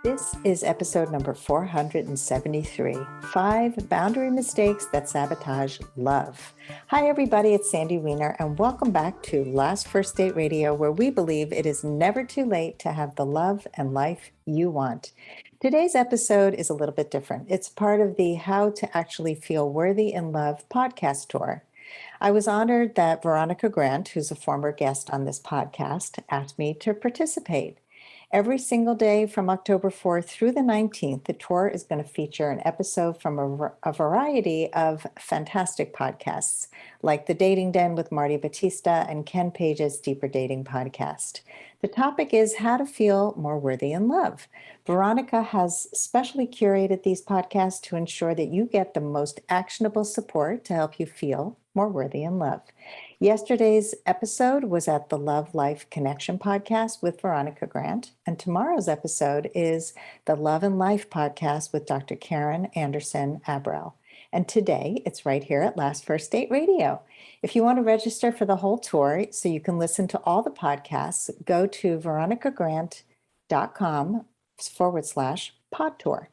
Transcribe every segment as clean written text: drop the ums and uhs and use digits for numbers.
This is episode number 473, 5 Boundary Mistakes That Sabotage Love. Hi, everybody, it's Sandy Weiner, and welcome back to Last First Date Radio, where we believe it is never too late to have the love and life you want. Today's episode is a little bit different. It's part of the How to Actually Feel Worthy in Love podcast tour. I was honored that Veronica Grant, who's a former guest on this podcast, asked me to participate. Every single day from October 4th through the 19th, the tour is going to feature an episode from a variety of fantastic podcasts, like The Dating Den with Marty Batista and Ken Page's Deeper Dating podcast. The topic is how to feel more worthy in love. Veronica has specially curated these podcasts to ensure that you get the most actionable support to help you feel more worthy in love. Yesterday's episode was at the Love Life Connection podcast with Veronica Grant, and tomorrow's episode is the Love and Life podcast with Dr. Karen Anderson Abrell. And today it's right here at Last First Date Radio. If you want to register for the whole tour so you can listen to all the podcasts, go to veronicagrant.com/pod tour.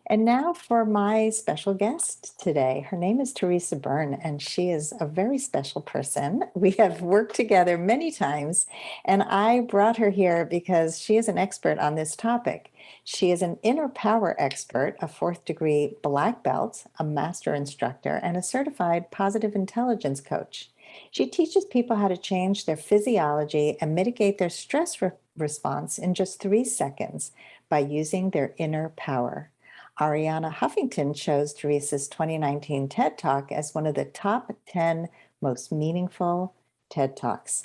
And now for my special guest today. Her name is Teresa Byrne, and she is a very special person. We have worked together many times, and I brought her here because she is an expert on this topic. She is an inner power expert, a 4th degree black belt, a master instructor, and a certified positive intelligence coach. She teaches people how to change their physiology and mitigate their stress response in just 3 seconds by using their inner power. Ariana Huffington chose Teresa's 2019 TED Talk as one of the top 10 most meaningful TED Talks.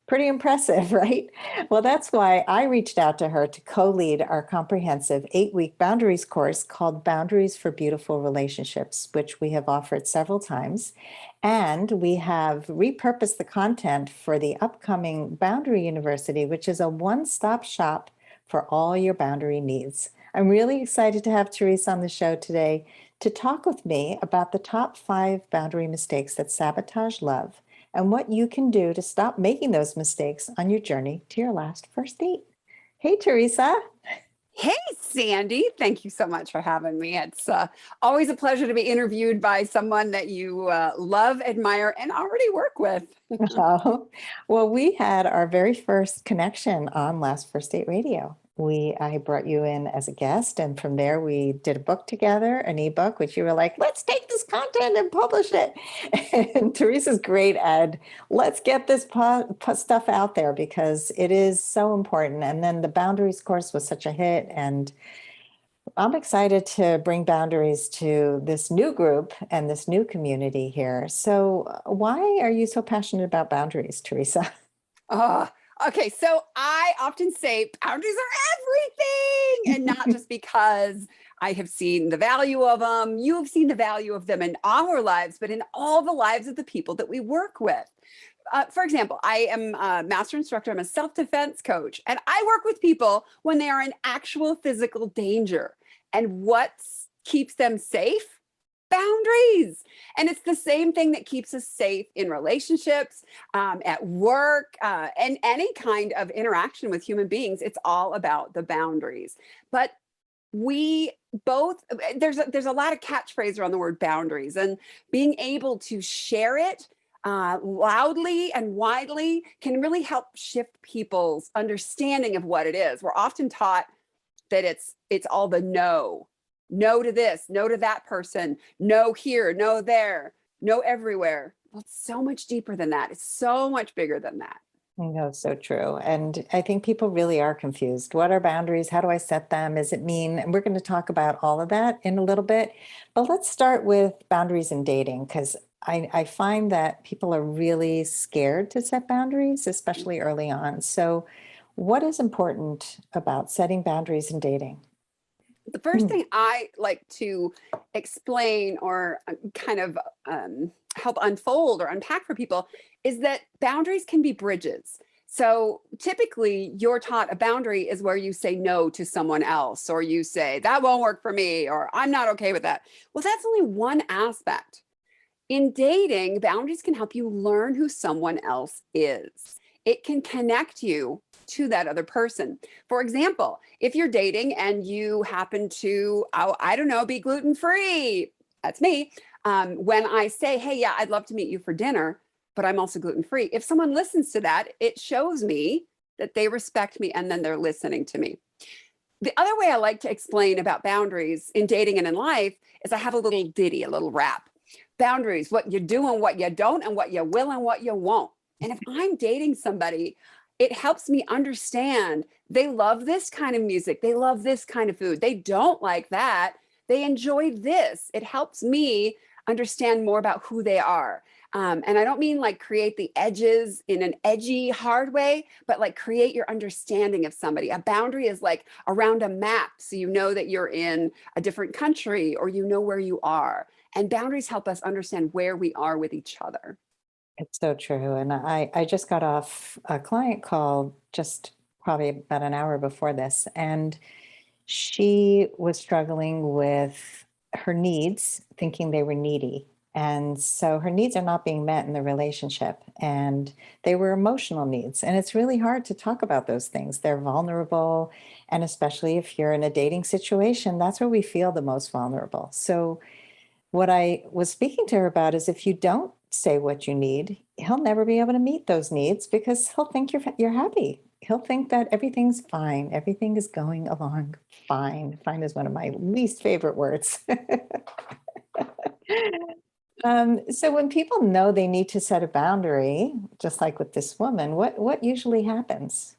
Pretty impressive, right? Well, that's why I reached out to her to co-lead our comprehensive 8-week boundaries course called Boundaries for Beautiful Relationships, which we have offered several times. And we have repurposed the content for the upcoming Boundary University, which is a one-stop shop for all your boundary needs. I'm really excited to have Teresa on the show today to talk with me about the top 5 boundary mistakes that sabotage love and what you can do to stop making those mistakes on your journey to your last first date. Hey, Teresa. Hey, Sandy. Thank you so much for having me. It's always a pleasure to be interviewed by someone that you love, admire, and already work with. Oh, well, we had our very first connection on Last First Date Radio. I brought you in as a guest, and from there we did a book together, an ebook, which you were like, let's take this content and publish it. And Teresa's great at, let's get this stuff out there because it is so important. And then the Boundaries course was such a hit, and I'm excited to bring boundaries to this new group and this new community here. So why are you so passionate about boundaries, Teresa? Okay, so I often say boundaries are everything, and not just because I have seen the value of them. You have seen the value of them in our lives, but in all the lives of the people that we work with. For example, I am a master instructor. I'm a self-defense coach, and I work with people when they are in actual physical danger. And what keeps them safe? Boundaries. And it's the same thing that keeps us safe in relationships, at work, and any kind of interaction with human beings. It's all about the boundaries. But we both, there's a lot of catchphrase around the word boundaries, and being able to share it loudly and widely can really help shift people's understanding of what it is. We're often taught that it's all the no to this, no to that person, no here, no there, no everywhere. Well, it's so much deeper than that. It's so much bigger than that. No, so true. And I think people really are confused. What are boundaries? How do I set them? Is it mean? And we're going to talk about all of that in a little bit. But let's start with boundaries in dating, because I find that people are really scared to set boundaries, especially early on. So what is important about setting boundaries in dating? The first thing I like to explain or kind of help unfold or unpack for people is that boundaries can be bridges. So typically you're taught a boundary is where you say no to someone else, or you say that won't work for me, or I'm not okay with that. Well, that's only one aspect. In dating, boundaries can help you learn who someone else is. it can connect you to that other person. For example, if you're dating and you happen to, oh, I don't know, be gluten-free, that's me. When I say, hey, yeah, I'd love to meet you for dinner, but I'm also gluten-free. If someone listens to that, it shows me that they respect me and then they're listening to me. The other way I like to explain about boundaries in dating and in life is I have a little ditty, a little rap. Boundaries, what you do and what you don't, and what you will and what you won't. And if I'm dating somebody, it helps me understand they love this kind of music. They love this kind of food. They don't like that. They enjoy this. It helps me understand more about who they are. And I don't mean like create the edges in an edgy, hard way, but like create your understanding of somebody. A boundary is like around a map. So you know that you're in a different country or you know where you are. And boundaries help us understand where we are with each other. It's so true. And I just got off a client call just probably about an hour before this, and she was struggling with her needs, thinking they were needy. And so her needs are not being met in the relationship, and they were emotional needs. And it's really hard to talk about those things. They're vulnerable. And especially if you're in a dating situation, that's where we feel the most vulnerable. So what I was speaking to her about is if you don't say what you need, he'll never be able to meet those needs because he'll think you're happy. He'll think that everything's fine. Everything is going along fine. Fine is one of my least favorite words. So when people know they need to set a boundary, just like with this woman, what usually happens?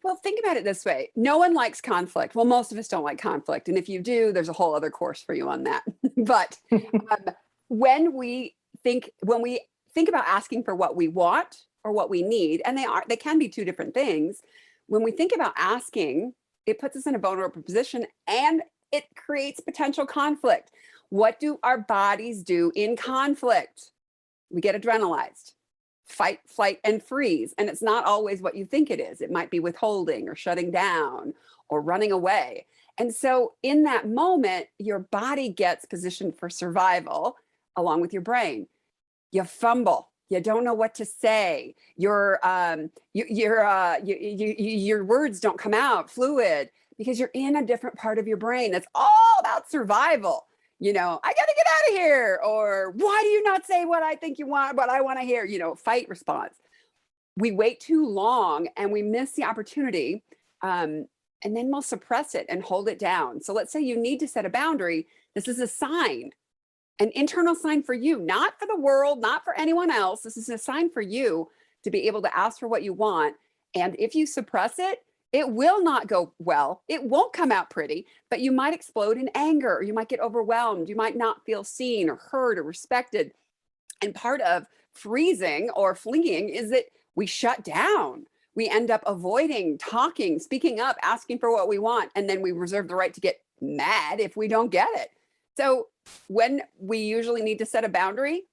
Well, think about it this way. No one likes conflict. Well, most of us don't like conflict. And if you do, there's a whole other course for you on that. But um, when we think about asking for what we want or what we need, and they can be two different things. When we think about asking, it puts us in a vulnerable position and it creates potential conflict. What do our bodies do in conflict? We get adrenalized, fight, flight, and freeze. And it's not always what you think it is. It might be withholding or shutting down or running away. And so in that moment, your body gets positioned for survival along with your brain. You fumble. You don't know what to say. Your words don't come out fluid because you're in a different part of your brain that's all about survival. I got to get out of here. Or why do you not say what I think you want, what I want to hear? Fight response. We wait too long and we miss the opportunity. And then we'll suppress it and hold it down. So let's say you need to set a boundary. This is a sign, an internal sign for you, not for the world, not for anyone else. This is a sign for you to be able to ask for what you want. And if you suppress it, it will not go well. It won't come out pretty, but you might explode in anger, or you might get overwhelmed. You might not feel seen or heard or respected. And part of freezing or fleeing is that we shut down. We end up avoiding talking, speaking up, asking for what we want, and then we reserve the right to get mad if we don't get it. So when we usually need to set a boundary,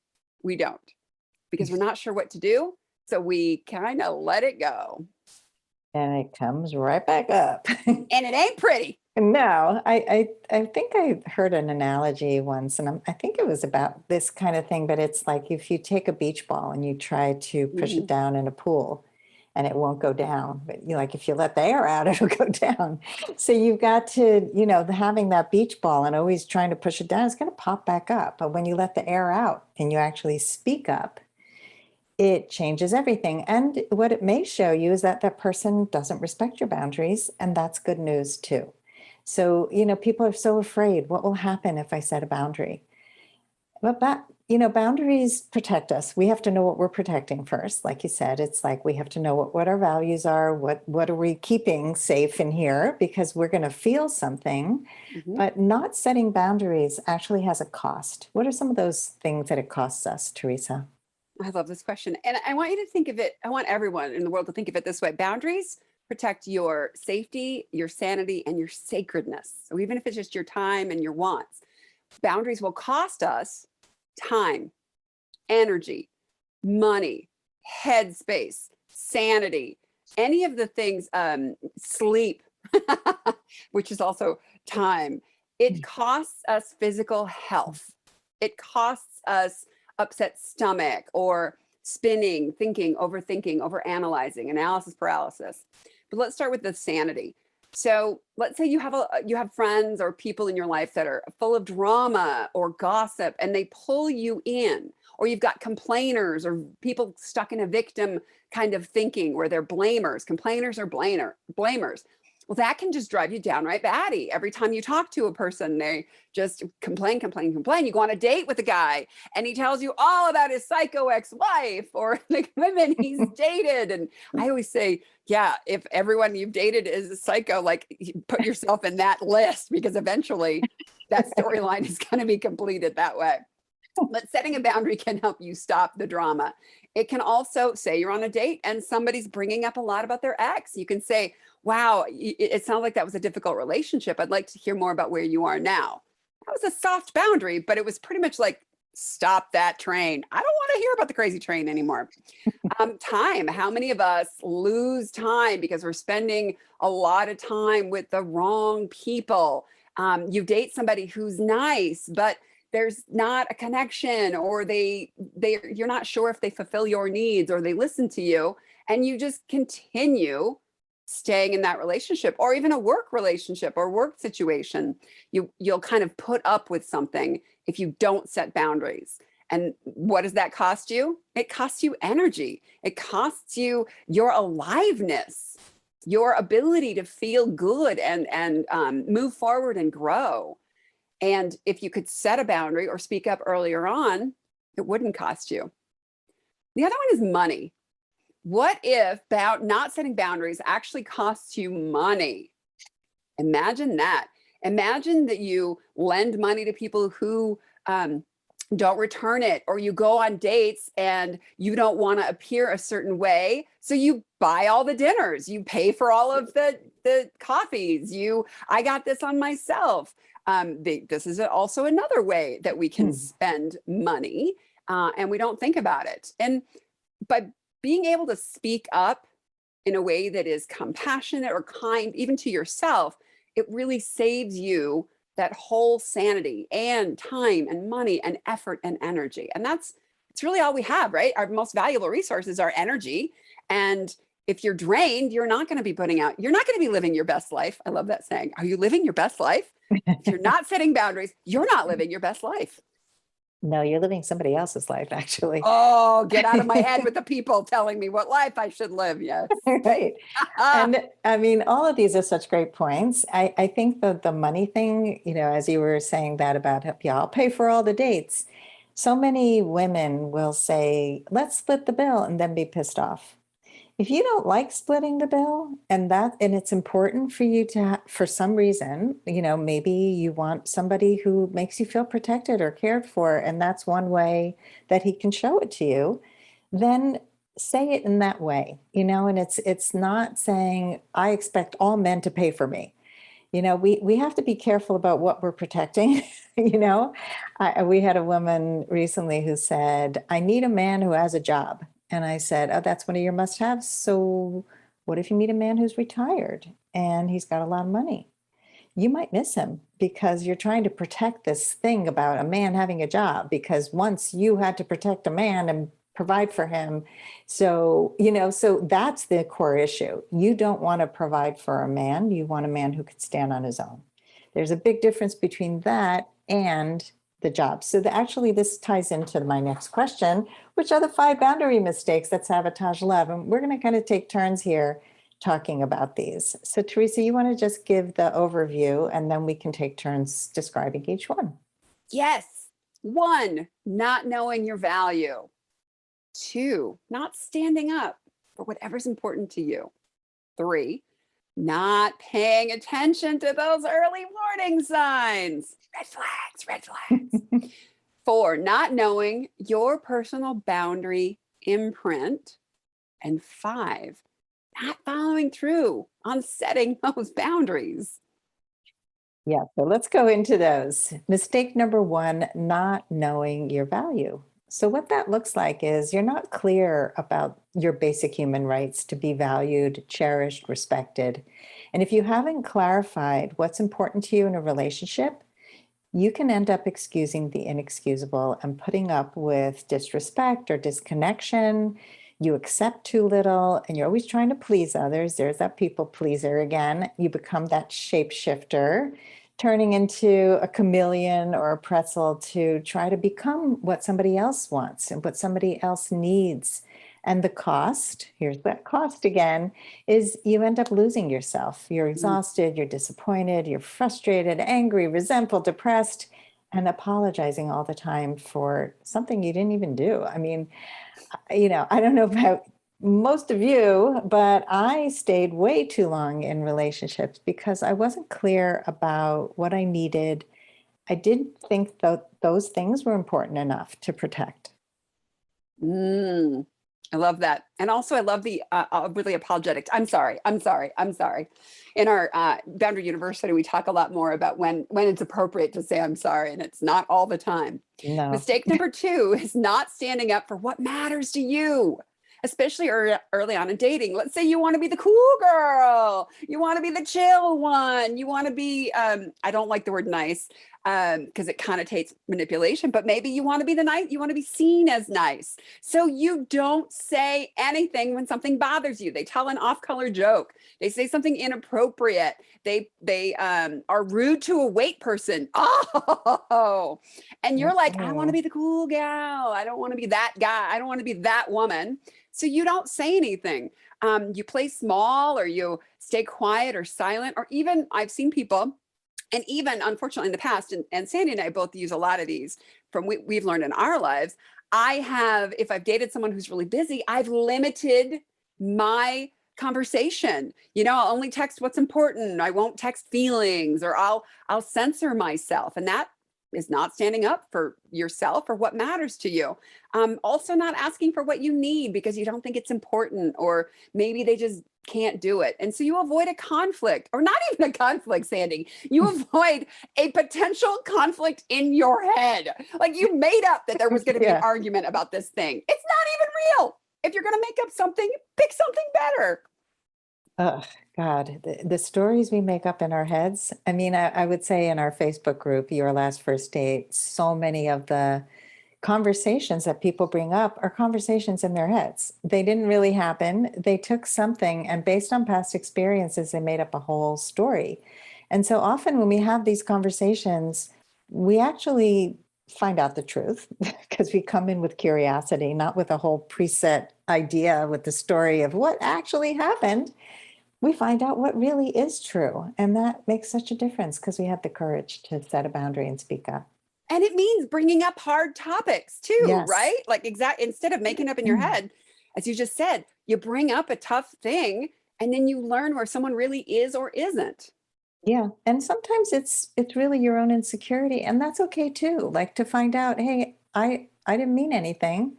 we don't, because we're not sure what to do. So we kind of let it go. And it comes right back up. And it ain't pretty. No, I think I heard an analogy once, and I think it was about this kind of thing, but it's like if you take a beach ball and you try to push it down in a pool and it won't go down, but like if you let the air out, it'll go down. So you've got to, having that beach ball and always trying to push it down, it's going to pop back up. But when you let the air out and you actually speak up, it changes everything. And what it may show you is that that person doesn't respect your boundaries, and that's good news too. So, people are so afraid, what will happen if I set a boundary? But boundaries protect us. We have to know what we're protecting first. Like you said, it's like we have to know what our values are, what are we keeping safe in here, because we're going to feel something. But not setting boundaries actually has a cost. What are some of those things that it costs us, Teresa? I love this question. And I want you to think of it, I want everyone in the world to think of it this way. Boundaries protect your safety, your sanity, and your sacredness. So even if it's just your time and your wants, boundaries will cost us time, energy, money, headspace, sanity, any of the things, sleep, which is also time. It costs us physical health. It costs us upset stomach or spinning, thinking, overanalyzing, analysis paralysis. But let's start with the sanity. So let's say you have friends or people in your life that are full of drama or gossip, and they pull you in, or you've got complainers or people stuck in a victim kind of thinking where they're blamers, complainers or blamers. Well, that can just drive you downright batty. Every time you talk to a person, they just complain. You go on a date with a guy and he tells you all about his psycho ex-wife or the women he's dated. And I always say, yeah, if everyone you've dated is a psycho, like put yourself in that list, because eventually that storyline is going to be completed that way. But setting a boundary can help you stop the drama. It can also, say you're on a date and somebody's bringing up a lot about their ex. You can say, wow, it sounds like that was a difficult relationship. I'd like to hear more about where you are now. That was a soft boundary, but it was pretty much like, stop that train. I don't want to hear about the crazy train anymore. Time. How many of us lose time because we're spending a lot of time with the wrong people? You date somebody who's nice, but there's not a connection, or you're not sure if they fulfill your needs or they listen to you, and you just continue staying in that relationship, or even a work relationship or work situation. You'll kind of put up with something if you don't set boundaries. And what does that cost you? It costs you energy. It costs you your aliveness, your ability to feel good and move forward and grow. And if you could set a boundary or speak up earlier on, it wouldn't cost you. The other one is money. What if not setting boundaries actually costs you money? Imagine that. Imagine that you lend money to people who don't return it, or you go on dates and you don't want to appear a certain way, so you buy all the dinners, you pay for all of the coffees. I got this on myself. This is also another way that we can spend money, and we don't think about it. And by being able to speak up in a way that is compassionate or kind, even to yourself, it really saves you that whole sanity and time and money and effort and energy. And it's really all we have, right? Our most valuable resource is our energy. And if you're drained, you're not going to be you're not going to be living your best life. I love that saying. Are you living your best life? If you're not setting boundaries, you're not living your best life. No, you're living somebody else's life, actually. Oh, get out of my head with the people telling me what life I should live. Yes. Right. And I mean, all of these are such great points. I think that the money thing, as you were saying that about, yeah, I'll pay for all the dates. So many women will say, let's split the bill, and then be pissed off. If you don't like splitting the bill, and it's important for you to, for some reason, maybe you want somebody who makes you feel protected or cared for, and that's one way that he can show it to you, then say it in that way, and it's not saying, I expect all men to pay for me. We have to be careful about what we're protecting. We had a woman recently who said, I need a man who has a job. And I said, oh, that's one of your must-haves. So what if you meet a man who's retired and he's got a lot of money? You might miss him because you're trying to protect this thing about a man having a job, because once you had to protect a man and provide for him. So that's the core issue. You don't want to provide for a man. You want a man who could stand on his own. There's a big difference between that and the job. So actually this ties into my next question, which are the 5 boundary mistakes that sabotage love. And we're going to kind of take turns here talking about these. So Teresa, you want to just give the overview, and then we can take turns describing each one. Yes. 1, not knowing your value. 2, not standing up for whatever's important to you. 3, not paying attention to those early warning signs. Red flags. 4, not knowing your personal boundary imprint. And 5, not following through on setting those boundaries. Yeah, so let's go into those. Mistake number 1, not knowing your value. So what that looks like is you're not clear about your basic human rights to be valued, cherished, respected. And if you haven't clarified what's important to you in a relationship, you can end up excusing the inexcusable and putting up with disrespect or disconnection. You accept too little and you're always trying to please others. There's that people pleaser again. You become that shapeshifter, turning into a chameleon or a pretzel to try to become what somebody else wants and what somebody else needs. And the cost, here's that cost again, is you end up losing yourself. You're Mm. exhausted, you're disappointed, you're frustrated, angry, resentful, depressed, and apologizing all the time for something you didn't even do. I mean, I don't know about most of you, but I stayed way too long in relationships because I wasn't clear about what I needed. I didn't think that those things were important enough to protect. Mm. I love that. And also I love the really apologetic. I'm sorry. I'm sorry. I'm sorry. In our Boundary University, we talk a lot more about when it's appropriate to say I'm sorry, and it's not all the time. No. Mistake number 2 is not standing up for what matters to you, especially early on in dating. Let's say you want to be the cool girl, you want to be the chill one, you want to be I don't like the word nice because it connotates manipulation, but maybe you want to be the nice, you want to be seen as nice. So you don't say anything when something bothers you. They tell an off-color joke. They say something inappropriate. They are rude to a wait person. Oh, and you're like, I want to Mm-mm. be the cool gal. I don't want to be that guy. I don't want to be that woman. So you don't say anything. You play small, or you stay quiet or silent, or even I've seen people, and even unfortunately in the past, and Sandy and I both use a lot of these from we've learned in our lives. I have, if I've dated someone who's really busy, I've limited my conversation. I'll only text what's important. I won't text feelings, or I'll censor myself. And that is not standing up for yourself or what matters to you. Also not asking for what you need because you don't think it's important, or maybe they just can't do it. And so you avoid a conflict, or not even a conflict, Sandy. You avoid a potential conflict in your head. Like you made up that there was going to be an Yeah. argument about this thing. It's not even real. If you're going to make up something, pick something better. Oh, God, the stories we make up in our heads. I mean, I would say in our Facebook group, Your Last First Date, so many of the conversations that people bring up are conversations in their heads. They didn't really happen. They took something and based on past experiences, they made up a whole story. And so often when we have these conversations, we actually find out the truth because we come in with curiosity, not with a whole preset idea with the story of what actually happened. We find out what really is true. And that makes such a difference because we have the courage to set a boundary and speak up. And it means bringing up hard topics too, Yes. right? Like instead of making up in your head, as you just said, you bring up a tough thing and then you learn where someone really is or isn't. Yeah. And sometimes it's really your own insecurity. And that's okay too. Like to find out, hey, I didn't mean anything.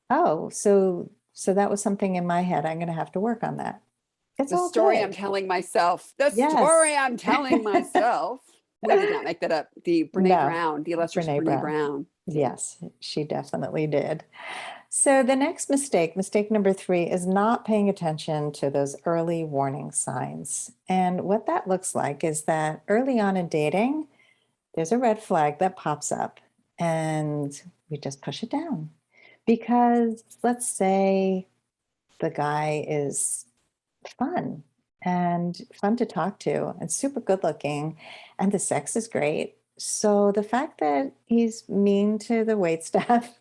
Oh, so that was something in my head. I'm gonna have to work on that. It's The all story I'm good. telling myself, the Yes. story I'm telling myself. We did not make that up. The Brene No, Brown, the illustrious Brene Brene Brown. Brown. Yes, she definitely did. So the next mistake number 3, is not paying attention to those early warning signs. And what that looks like is that early on in dating, there's a red flag that pops up and we just push it down. Because let's say the guy is fun and fun to talk to and super good looking and the sex is great. So the fact that he's mean to the wait staff,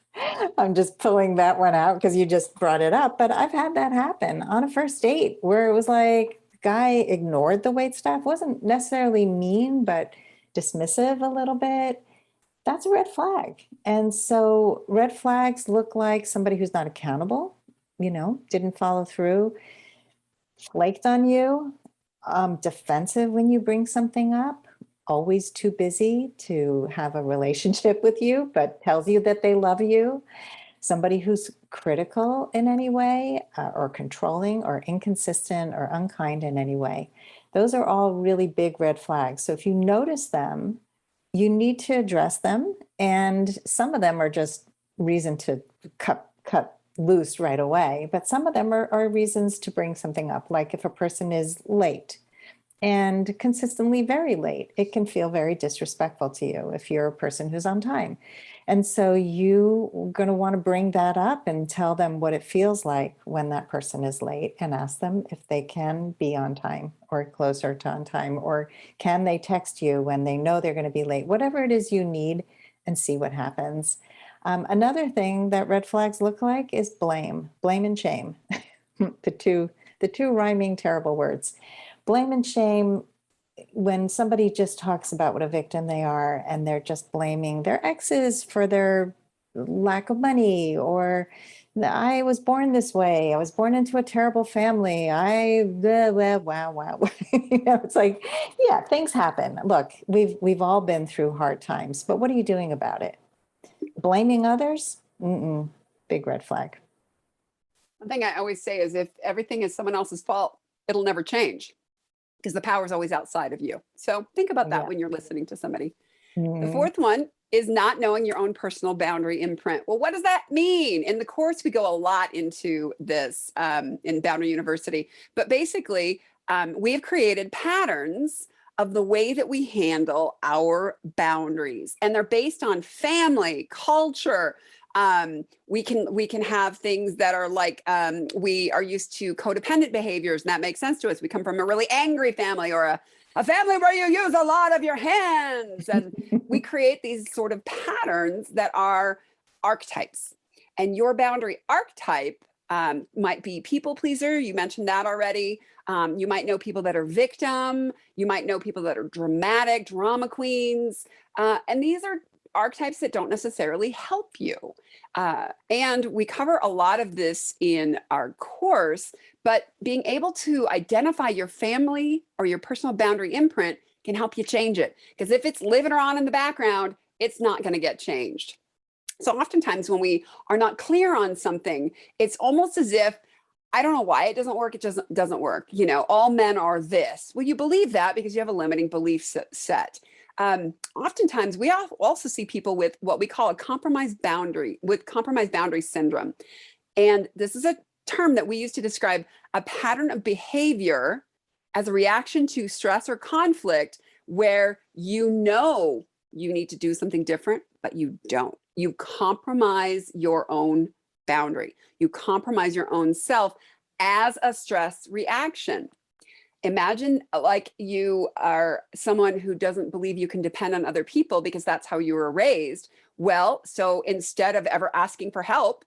I'm just pulling that one out because you just brought it up, but I've had that happen on a first date where it was like the guy ignored the wait staff, wasn't necessarily mean, but dismissive a little bit. That's a red flag. And so red flags look like somebody who's not accountable, didn't follow through, flaked on you, defensive when you bring something up, always too busy to have a relationship with you, but tells you that they love you, somebody who's critical in any way, or controlling, or inconsistent, or unkind in any way. Those are all really big red flags. So if you notice them, you need to address them. And some of them are just reason to cut loose right away. But some of them are reasons to bring something up. Like if a person is late, and consistently very late. It can feel very disrespectful to you if you're a person who's on time. And so you're going to want to bring that up and tell them what it feels like when that person is late and ask them if they can be on time or closer to on time, or can they text you when they know they're going to be late, whatever it is you need, and see what happens. Another thing that red flags look like is blame and shame. The two rhyming terrible words. Blame and shame, when somebody just talks about what a victim they are and they're just blaming their exes for their lack of money, or I was born this way, I was born into a terrible family, I blah, blah, wow, wow. It's like, yeah, things happen. Look, we've all been through hard times, but what are you doing about it? Blaming others? Mm-mm, big red flag. One thing I always say is if everything is someone else's fault, it'll never change because the power is always outside of you. So think about that Yeah. when you're listening to somebody. The Mhm. fourth one is not knowing your own personal boundary imprint. Well, what does that mean? In the course, we go a lot into this in Boundary University, but basically, we have created patterns of the way that we handle our boundaries, and they're based on family, culture. We can have things that are like we are used to codependent behaviors, and that makes sense to us. We come from a really angry family, or a family where you use a lot of your hands, and we create these sort of patterns that are archetypes. And your boundary archetype might be people pleaser. You mentioned that already. You might know people that are victim. You might know people that are dramatic, drama queens. And these are archetypes that don't necessarily help you. And we cover a lot of this in our course, but being able to identify your family or your personal boundary imprint can help you change it. Because if it's living on in the background, it's not going to get changed. So oftentimes when we are not clear on something, it's almost as if, I don't know why it doesn't work. It just doesn't work. You know, all men are this. Well, you believe that because you have a limiting belief set. Oftentimes we also see people with what we call a compromised boundary, with compromised boundary syndrome. And this is a term that we use to describe a pattern of behavior as a reaction to stress or conflict where you know you need to do something different, but you don't. You compromise your own boundary. You compromise your own self as a stress reaction. Imagine like you are someone who doesn't believe you can depend on other people because that's how you were raised. Well, so instead of ever asking for help,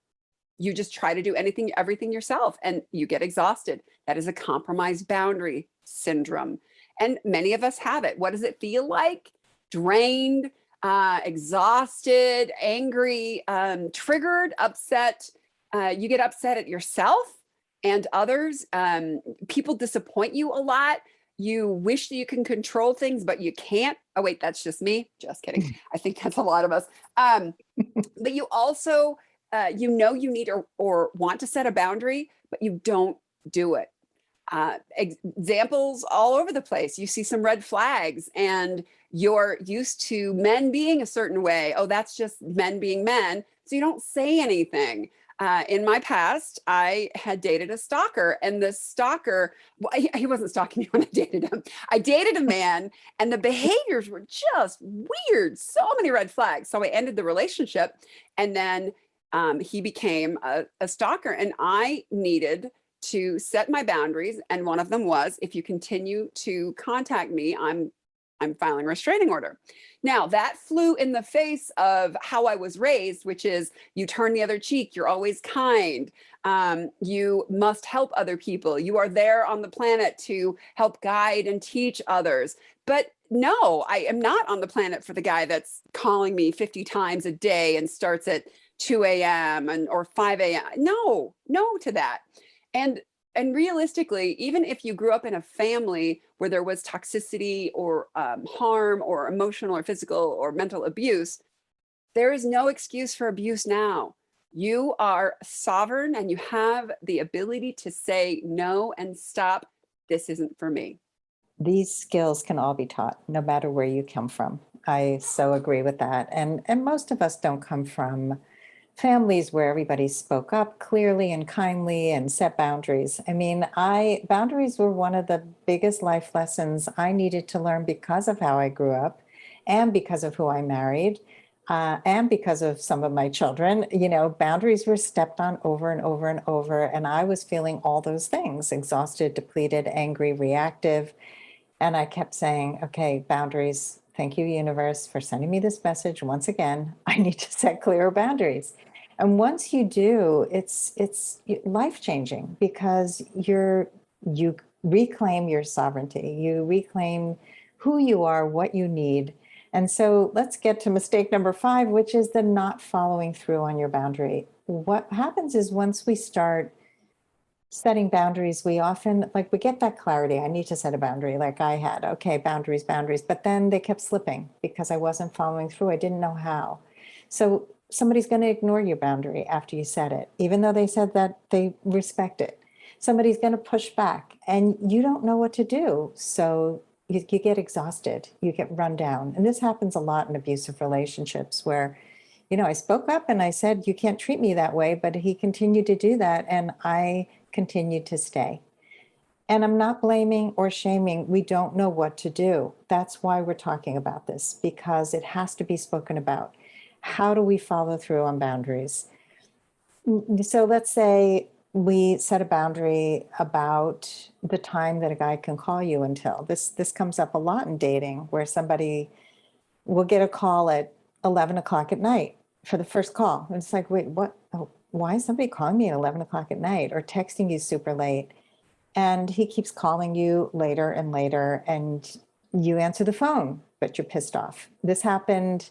you just try to do everything yourself, and you get exhausted. That is a compromised boundary syndrome. And many of us have it. What does it feel like? Drained, exhausted, angry, triggered, upset. You get upset at yourself and others. People disappoint you a lot. You wish that you can control things, but you can't. Oh, wait, that's just me. Just kidding. I think that's a lot of us. But you also, you know, you need or want to set a boundary, but you don't do it. Examples all over the place. You see some red flags and you're used to men being a certain way. Oh, that's just men being men. So you don't say anything. In my past, I had dated a stalker, and the stalker, well, he wasn't stalking me when I dated him. I dated a man, and the behaviors were just weird. So many red flags. So I ended the relationship, and then he became a stalker, and I needed to set my boundaries. And one of them was, if you continue to contact me, I'm filing a restraining order. Now, that flew in the face of how I was raised, which is you turn the other cheek, you're always kind, you must help other people, you are there on the planet to help guide and teach others. But no, I am not on the planet for the guy that's calling me 50 times a day and starts at 2 a.m. or 5 a.m. No to that. And realistically, even if you grew up in a family where there was toxicity or harm or emotional or physical or mental abuse, there is no excuse for abuse now. You are sovereign and you have the ability to say no and stop. This isn't for me. These skills can all be taught, no matter where you come from. I so agree with that. And most of us don't come from families where everybody spoke up clearly and kindly and set boundaries. I mean, boundaries were one of the biggest life lessons I needed to learn because of how I grew up and because of who I married. And because of some of my children, boundaries were stepped on over and over and over. And I was feeling all those things: exhausted, depleted, angry, reactive. And I kept saying, okay, boundaries. Thank you, universe, for sending me this message. Once again, I need to set clearer boundaries. And once you do, it's life changing because you reclaim your sovereignty. You reclaim who you are, what you need. And so let's get to mistake number 5, which is the not following through on your boundary. What happens is once we start setting boundaries, we often we get that clarity. I need to set a boundary, like I had. Okay, boundaries, boundaries. But then they kept slipping because I wasn't following through. I didn't know how. So somebody's going to ignore your boundary after you set it, even though they said that they respect it. Somebody's going to push back and you don't know what to do. So you get exhausted, you get run down. And this happens a lot in abusive relationships where, I spoke up and I said, you can't treat me that way, but he continued to do that. And I continued to stay. And I'm not blaming or shaming. We don't know what to do. That's why we're talking about this, because it has to be spoken about. How do we follow through on boundaries? So let's say we set a boundary about the time that a guy can call you until. This comes up a lot in dating, where somebody will get a call at 11 o'clock at night for the first call. And it's like, wait, what? Oh, why is somebody calling me at 11 o'clock at night or texting you super late? And he keeps calling you later and later, and you answer the phone, but you're pissed off. This happened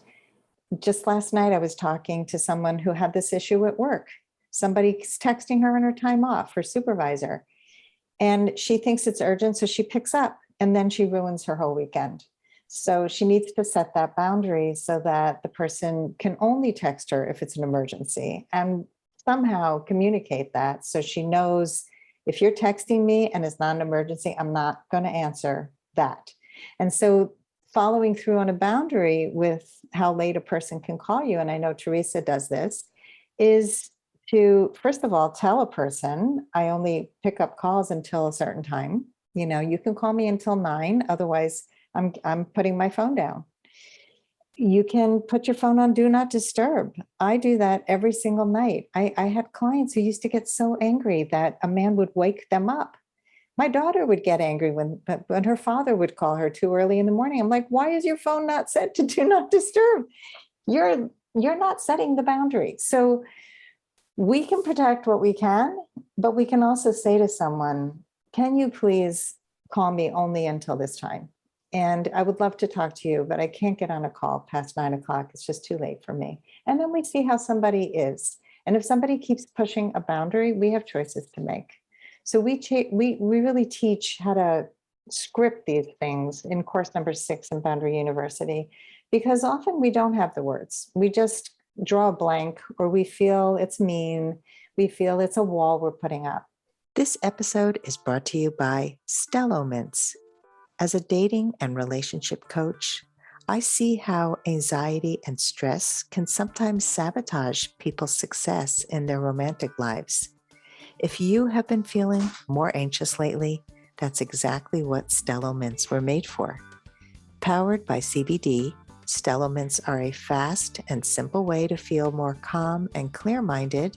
just last night. I was talking to someone who had this issue at work. Somebody's texting her on her time off, her supervisor, and she thinks it's urgent, so she picks up, and then she ruins her whole weekend. So she needs to set that boundary so that the person can only text her if it's an emergency, and somehow communicate that so she knows, if you're texting me and it's not an emergency, I'm not going to answer that. And so following through on a boundary with how late a person can call you, and I know Teresa does this, is to, first of all, tell a person, I only pick up calls until a certain time. You can call me until 9, otherwise I'm putting my phone down. You can put your phone on do not disturb. I do that every single night. I had clients who used to get so angry that a man would wake them up. My daughter would get angry when her father would call her too early in the morning. I'm like, why is your phone not set to do not disturb? You're not setting the boundary. So we can protect what we can, but we can also say to someone, can you please call me only until this time? And I would love to talk to you, but I can't get on a call past 9 o'clock. It's just too late for me. And then we see how somebody is. And if somebody keeps pushing a boundary, we have choices to make. So we really teach how to script these things in course number 6 in Boundary University, because often we don't have the words. We just draw a blank, or we feel it's mean. We feel it's a wall we're putting up. This episode is brought to you by Stello Mints. As a dating and relationship coach, I see how anxiety and stress can sometimes sabotage people's success in their romantic lives. If you have been feeling more anxious lately, that's exactly what Stello Mints were made for. Powered by CBD, Stello Mints are a fast and simple way to feel more calm and clear-minded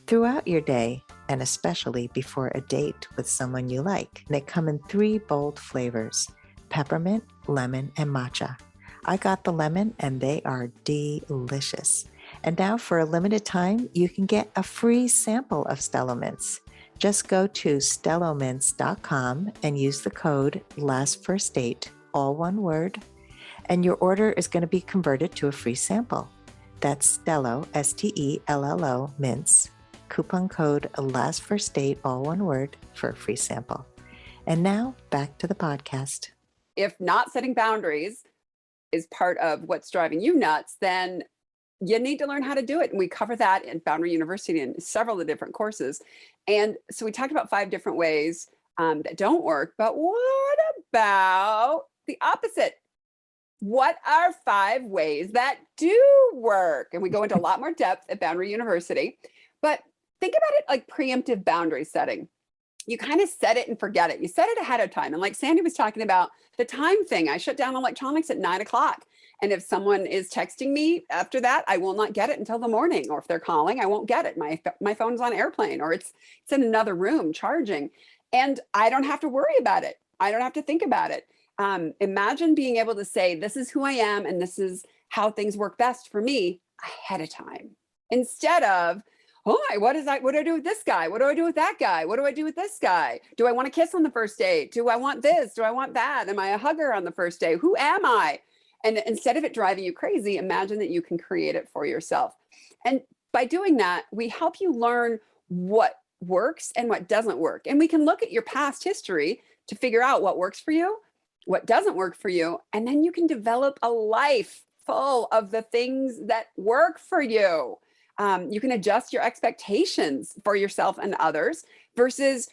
throughout your day, and especially before a date with someone you like. They come in 3 bold flavors: peppermint, lemon, and matcha. I got the lemon and they are delicious. And now for a limited time, you can get a free sample of Stello Mints. Just go to stellomints.com and use the code LASTFIRSTDATE, all one word, and your order is going to be converted to a free sample. That's Stello, STELLO, Mints. Coupon code LASTFIRSTDATE, all one word, for a free sample. And now back to the podcast. If not setting boundaries is part of what's driving you nuts, then you need to learn how to do it. And we cover that in Boundary University in several of the different courses. And so we talked about 5 different ways that don't work, but what about the opposite? what are 5 ways that do work? And we go into a lot more depth at Boundary University, but think about it like preemptive boundary setting. You kind of set it and forget it. You set it ahead of time. And like Sandy was talking about the time thing, I shut down electronics at 9 o'clock. And if someone is texting me after that, I will not get it until the morning. Or if they're calling, I won't get it. My phone's on airplane, or it's in another room charging. And I don't have to worry about it. I don't have to think about it. Imagine being able to say, this is who I am, and this is how things work best for me ahead of time. Instead of, oh my, what do I do with this guy? What do I do with that guy? What do I do with this guy? Do I want to kiss on the first date? Do I want this? Do I want that? Am I a hugger on the first day? Who am I? And instead of it driving you crazy, imagine that you can create it for yourself. And by doing that, we help you learn what works and what doesn't work. And we can look at your past history to figure out what works for you, what doesn't work for you. And then you can develop a life full of the things that work for you. You can adjust your expectations for yourself and others versus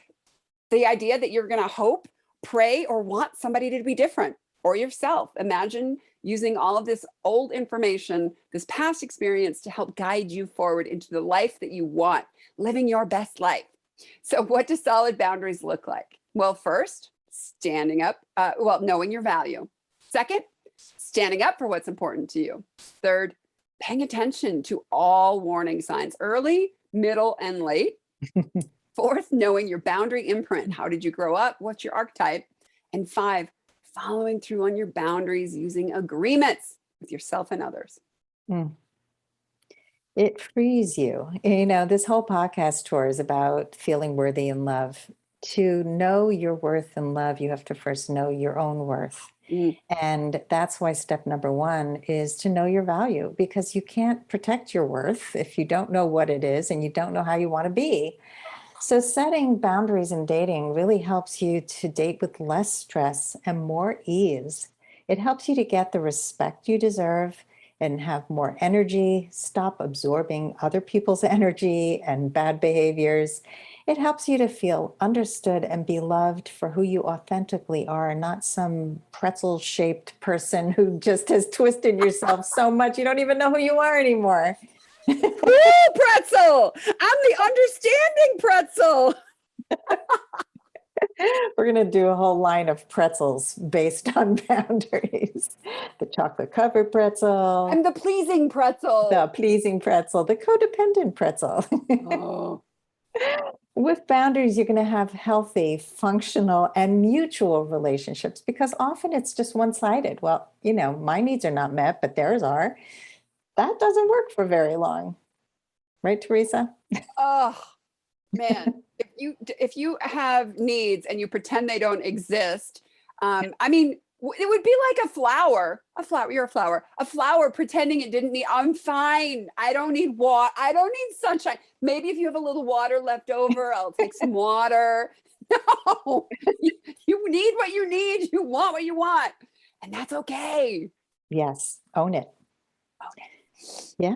the idea that you're going to hope, pray, or want somebody to be different or yourself. Imagine using all of this old information, this past experience to help guide you forward into the life that you want, living your best life. So what do solid boundaries look like? Well, first, standing up, knowing your value. Second, standing up for what's important to you. Third, paying attention to all warning signs, early, middle, and late. Fourth, knowing your boundary imprint. How did you grow up? What's your archetype? And 5, following through on your boundaries using agreements with yourself and others. It frees you. You know, this whole podcast tour is about feeling worthy in love. To know your worth and love, you have to first know your own worth. And that's why step number 1 is to know your value, because you can't protect your worth if you don't know what it is and you don't know how you want to be. So setting boundaries in dating really helps you to date with less stress and more ease. It helps you to get the respect you deserve and have more energy, stop absorbing other people's energy and bad behaviors. It helps you to feel understood and be loved for who you authentically are, not some pretzel-shaped person who just has twisted yourself so much you don't even know who you are anymore. Ooh, pretzel! I'm the understanding pretzel. We're going to do a whole line of pretzels based on boundaries. The chocolate covered pretzel, I'm the pleasing pretzel. the pleasing pretzel, the codependent pretzel. Oh. With boundaries, you're going to have healthy, functional, and mutual relationships, because often it's just one-sided. Well, you know, my needs are not met, but theirs are. That doesn't work for very long. Right, Teresa? Oh, man. If you have needs and you pretend they don't exist, I mean, it would be like a flower, you're a flower pretending it didn't need, I'm fine. I don't need water. I don't need sunshine. Maybe if you have a little water left over, I'll take some water. No, you need what you need. You want what you want. And that's okay. Yes, own it. Own it. Yeah.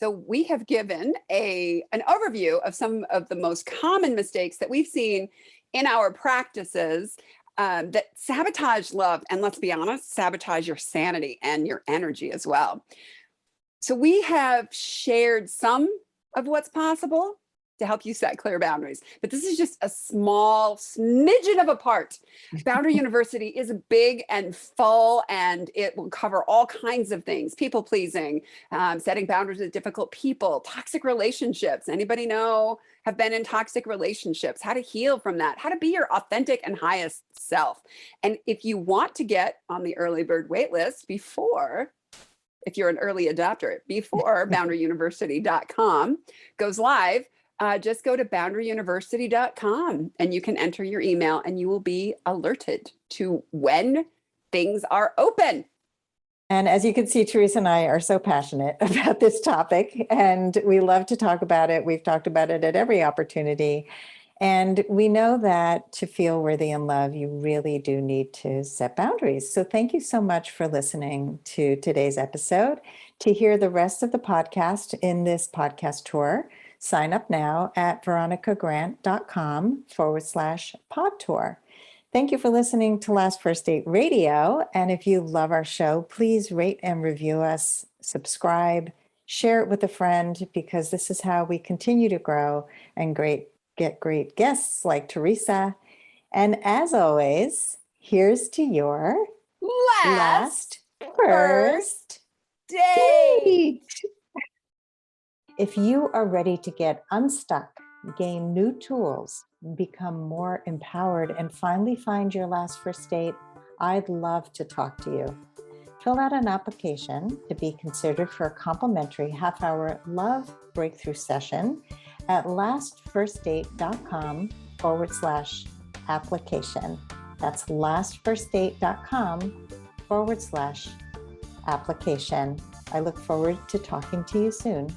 So we have given an overview of some of the most common mistakes that we've seen in our practices that sabotage love. And let's be honest, sabotage your sanity and your energy as well. So we have shared some of what's possible to help you set clear boundaries. But this is just a small smidgen of a part. Boundary University is big and full, and it will cover all kinds of things: people pleasing, setting boundaries with difficult people, toxic relationships. Anybody know, have been in toxic relationships, how to heal from that, how to be your authentic and highest self. And if you want to get on the early bird waitlist if you're an early adopter, before boundaryuniversity.com goes live, just go to boundaryuniversity.com and you can enter your email and you will be alerted to when things are open. And as you can see, Teresa and I are so passionate about this topic, and we love to talk about it. We've talked about it at every opportunity. And we know that to feel worthy in love, you really do need to set boundaries. So thank you so much for listening to today's episode. To hear the rest of the podcast in this podcast tour, sign up now at veronicagrant.com/pod tour. Thank you for listening to Last First Date Radio. And if you love our show, please rate and review us, subscribe, share it with a friend, because this is how we continue to grow and get great guests like Teresa. And as always, here's to your Last first date. date. If you are ready to get unstuck, gain new tools, become more empowered, and finally find your last first date, I'd love to talk to you. Fill out an application to be considered for a complimentary half-hour love breakthrough session at lastfirstdate.com/application. That's lastfirstdate.com/application. I look forward to talking to you soon.